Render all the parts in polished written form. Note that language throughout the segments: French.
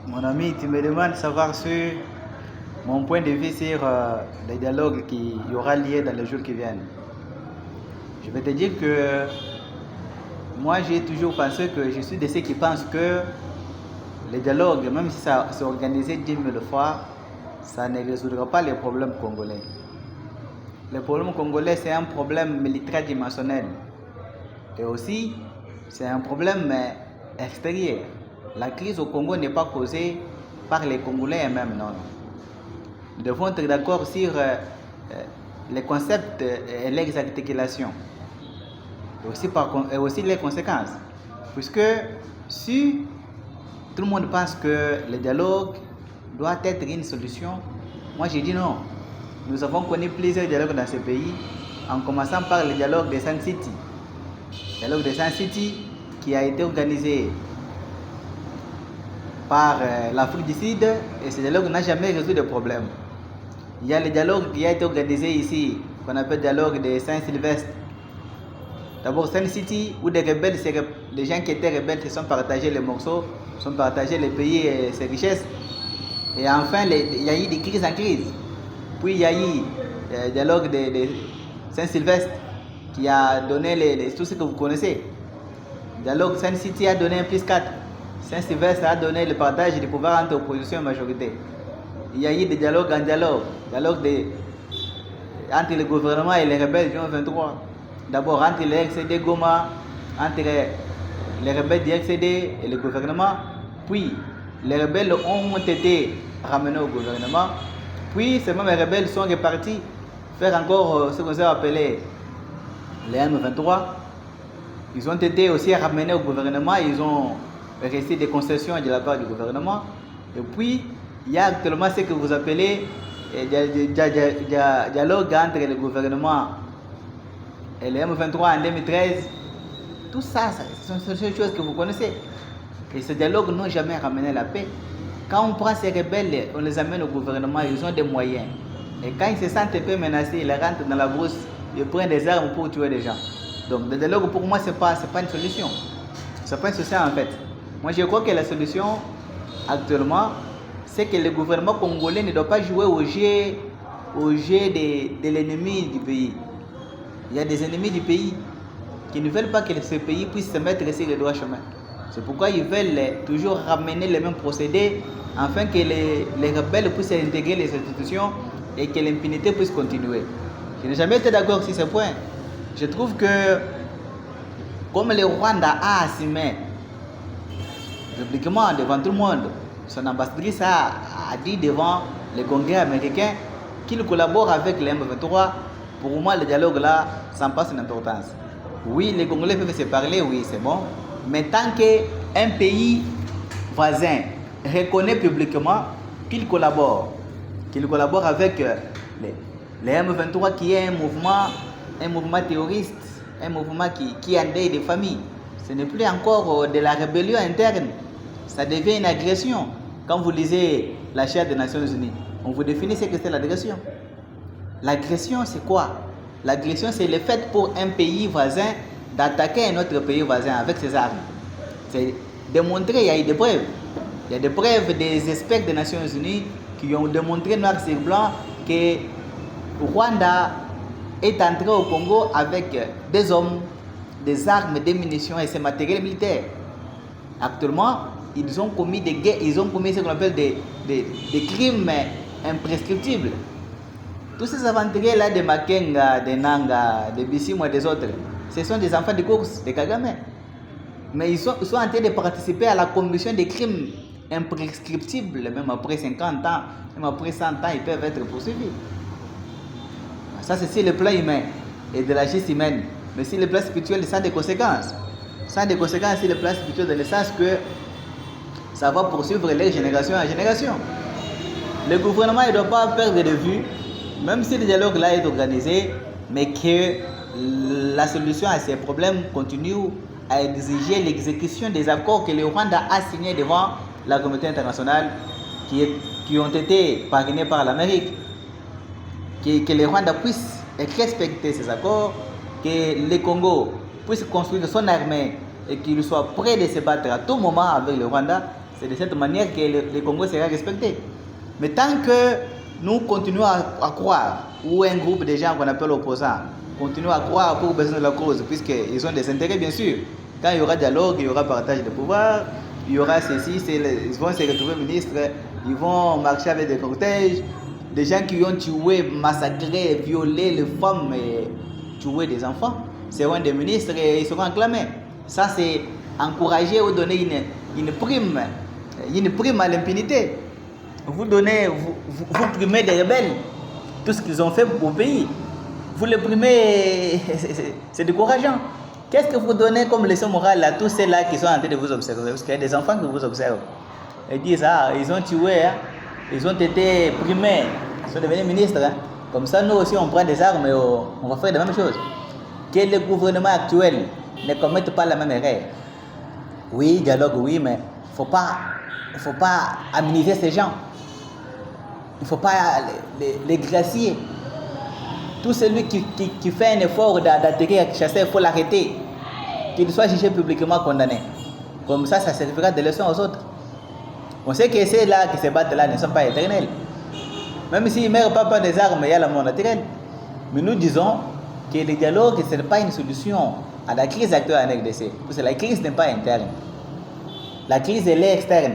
Mon ami, tu me demandes de savoir sur mon point de vue sur les dialogues qu'il y aura liés dans les jours qui viennent. Je vais te dire que moi j'ai toujours pensé que je suis de ceux qui pensent que les dialogues, même si ça s'est organisé 10 000 fois, ça ne résoudra pas les problèmes congolais. Le problème congolais, c'est un problème multidimensionnel. Et aussi, c'est un problème extérieur. La crise au Congo n'est pas causée par les Congolais eux-mêmes, non. Nous devons être d'accord sur les concepts et les articulations. Et aussi les conséquences. Puisque si tout le monde pense que le dialogue doit être une solution, moi j'ai dit non. Nous avons connu plusieurs dialogues dans ce pays, en commençant par le dialogue de Sun City. Le dialogue de Sun City qui a été organisé par l'Afrique du Sud, et ce dialogue n'a jamais résolu de problème. Il y a le dialogue qui a été organisé ici, qu'on appelle le dialogue de Saint-Sylvestre. D'abord Sun City, où des rebelles, les gens qui étaient rebelles se sont partagés les morceaux, sont partagés les pays et ses richesses. Et enfin, il y a eu des crises en crise. Puis il y a eu le dialogue de Saint-Sylvestre qui a donné tout ce que vous connaissez. Le dialogue Sun City a donné un plus 4. Saint-Sylvestre a donné le partage du pouvoir entre opposition et majorité. Il y a eu des dialogues en dialogue. Entre le gouvernement et les rebelles du 23. D'abord entre les RCD Goma, entre les rebelles du RCD et le gouvernement. Puis les rebelles ont été ramenés au gouvernement. Puis ces mêmes rebelles sont repartis faire encore ce qu'on a appelé les M23. Ils ont été aussi ramenés au gouvernement. Ils ont reçu des concessions de la part du gouvernement. Et puis, il y a actuellement ce que vous appelez dialogue entre le gouvernement et les M23 en 2013. Tout ça, ce sont des choses que vous connaissez. Et ces dialogues n'ont jamais ramené la paix. Quand on prend ces rebelles, on les amène au gouvernement, ils ont des moyens. Et quand ils se sentent un peu menacés, ils rentrent dans la brousse, ils prennent des armes pour tuer des gens. Donc le dialogue pour moi, ce n'est pas une solution. Ce n'est pas une solution en fait. Moi je crois que la solution actuellement, c'est que le gouvernement congolais ne doit pas jouer au jeu de l'ennemi du pays. Il y a des ennemis du pays qui ne veulent pas que ce pays puisse se mettre sur le droit chemin. C'est pourquoi ils veulent toujours ramener les mêmes procédés afin que les rebelles puissent intégrer les institutions et que l'impunité puisse continuer. Je n'ai jamais été d'accord sur ce point. Je trouve que comme le Rwanda a assumé publiquement devant tout le monde, son ambassadrice a dit devant les congrès américains qu'il collabore avec les M23. Pour moi, le dialogue là, ça n'a pas son importance. Oui, les Congolais peuvent se parler, oui, c'est bon. Mais tant qu'un pays voisin reconnaît publiquement qu'il collabore avec les M23 qui est un mouvement terroriste, un mouvement qui endeuille des familles, ce n'est plus encore de la rébellion interne, ça devient une agression. Quand vous lisez la Charte des Nations Unies, on vous définit ce que c'est l'agression. L'agression, c'est quoi? L'agression, c'est le fait pour un pays voisin d'attaquer un autre pays voisin avec ses armes. C'est démontré, il y a eu des preuves. Il y a des preuves des experts des Nations Unies qui ont démontré noir sur blanc que Rwanda est entré au Congo avec des hommes, des armes, des munitions et ses matériels militaires. Actuellement, ils ont commis des guerres, ils ont commis ce qu'on appelle des crimes imprescriptibles. Tous ces aventuriers-là de Makenga, de Nanga, de Bissimo et des autres, ce sont des enfants de course, de Kagame. Mais ils sont en train de participer à la commission des crimes imprescriptibles, même après 50 ans, même après 100 ans, ils peuvent être poursuivis. Ça, c'est sur le plan humain et de la justice humaine. Mais sur le plan spirituel, ça a des conséquences. Ça a des conséquences sur le plan spirituel, dans le sens que ça va poursuivre les générations en génération. Le gouvernement ne doit pas perdre de vue, même si le dialogue là est organisé, mais que la solution à ces problèmes continue à exiger l'exécution des accords que le Rwanda a signés devant la communauté internationale qui ont été parrainés par l'Amérique. Que le Rwanda puisse respecter ces accords, que le Congo puisse construire son armée et qu'il soit prêt de se battre à tout moment avec le Rwanda. c'est de cette manière que le Congo sera respecté. Mais tant que nous continuons à croire, ou un groupe de gens qu'on appelle opposants, continuent à croire pour besoin de la cause, puisqu'ils ont des intérêts, bien sûr. Quand il y aura dialogue, il y aura partage de pouvoir, il y aura ceci, ils vont se retrouver ministres, ils vont marcher avec des cortèges, des gens qui ont tué, massacré, violé les femmes et tué des enfants seront des ministres et ils seront acclamés. Ça, c'est encourager ou donner une prime à l'impunité. Vous primez des rebelles, tout ce qu'ils ont fait au pays. Vous les primez, c'est décourageant. Qu'est-ce que vous donnez comme leçon morale à tous ceux-là qui sont en train de vous observer? Parce qu'il y a des enfants qui vous observent. Ils disent, ils ont tué, ils ont été primés, ils sont devenus ministres. Comme ça, nous aussi, on prend des armes et on va faire la même chose. Que le gouvernement actuel ne commette pas la même erreur. Oui, dialogue, oui, mais il ne faut pas amnistier ces gens. Il ne faut pas les gracier. Tout celui qui fait un effort d'attaquer un chasseur, il faut l'arrêter. Qu'il soit jugé publiquement condamné. Comme ça servira de leçon aux autres. On sait que ceux-là qui se battent là ne sont pas éternels. Même s'ils ne meurent pas des armes, il y a la mort naturelle. Mais nous disons que le dialogue, ce n'est pas une solution à la crise actuelle en RDC. Parce que la crise n'est pas interne. La crise, elle est externe.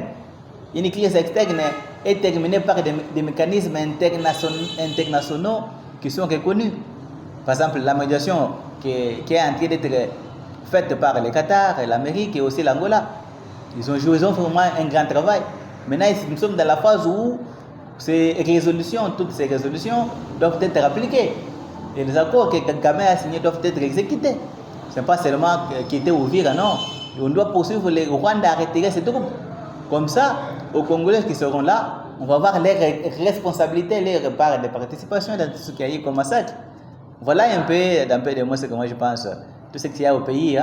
Une crise externe est terminée par des mécanismes internationaux qui sont reconnus. Par exemple, la médiation qui est en train d'être faite par le Qatar, l'Amérique et aussi l'Angola. Ils ont fait vraiment un grand travail. Maintenant, nous sommes dans la phase où toutes ces résolutions doivent être appliquées. Et les accords que Kagame a signés doivent être exécutés. Ce n'est pas seulement quitter ou vivre, non. On doit poursuivre les Rwandais à retirer ces troupes. Comme ça, aux Congolais qui seront là, on va voir leurs responsabilités, leur part de participation dans tout ce qu'il y a eu comme massacre. Voilà un peu de moi ce que moi je pense. Tout ce qu'il y a au pays.